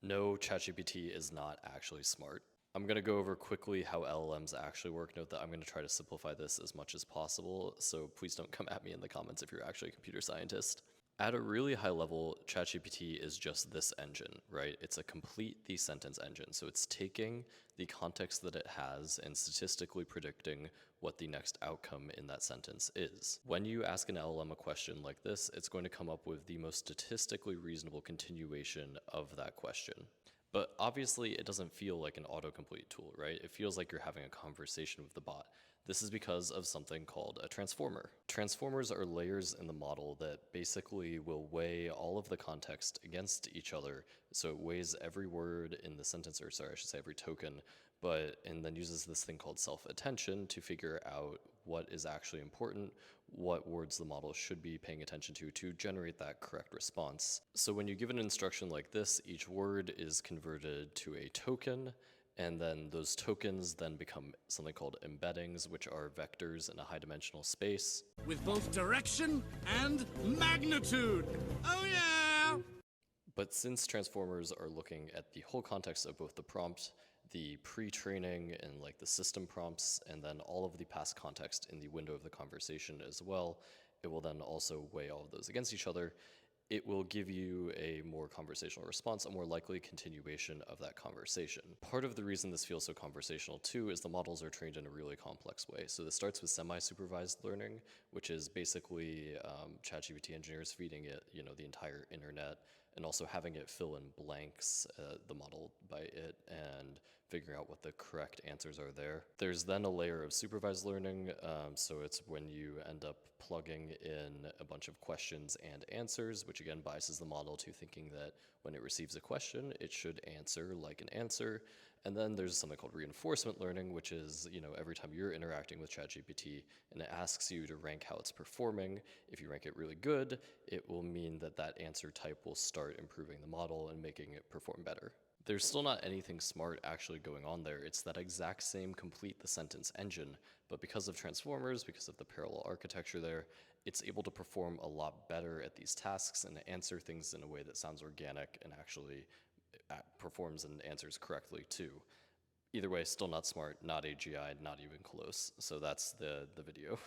No, ChatGPT is not actually smart. I'm going to go over quickly how LLMs actually work. Note that I'm going to try to simplify this as much as possible, so please don't come at me in the comments if you're actually a computer scientist. At a really high level, ChatGPT is just this engine, right? It's a complete the sentence engine. So it's taking the context that it has and statistically predicting what the next outcome in that sentence is. When you ask an LLM a question like this, it's going to come up with the most statistically reasonable continuation of that question. But obviously, it doesn't feel like an autocomplete tool, right? It feels like you're having a conversation with the bot. This is because of something called a transformer. Transformers are layers in the model that basically will weigh all of the context against each other. So it weighs every word in the sentence, or sorry, I should say every token, and then uses this thing called self-attention to figure out what is actually important, what words the model should be paying attention to generate that correct response. So when you give an instruction like this, each word is converted to a token, and then those tokens then become something called embeddings, which are vectors in a high-dimensional space. With both direction and magnitude! Oh yeah! But since transformers are looking at the whole context of both the prompt, the pre-training and like the system prompts, and then all of the past context in the window of the conversation as well, it will then also weigh all of those against each other. It will give you a more conversational response, a more likely continuation of that conversation. Part of the reason this feels so conversational too is the models are trained in a really complex way. So this starts with semi-supervised learning, which is basically ChatGPT engineers feeding it, the entire internet, and also having it fill in blanks, the model by it, and figuring out what the correct answers are there. There's then a layer of supervised learning, so it's when you end up plugging in a bunch of questions and answers, which again biases the model to thinking that when it receives a question, it should answer like an answer. And then there's something called reinforcement learning, which is, every time you're interacting with ChatGPT and it asks you to rank how it's performing, if you rank it really good, it will mean that that answer type will start improving the model and making it perform better. There's still not anything smart actually going on there. It's that exact same complete the sentence engine, but because of transformers, because of the parallel architecture there, it's able to perform a lot better at these tasks and answer things in a way that sounds organic and actually performs and answers correctly too. Either way, still not smart, not AGI, not even close. So that's the video.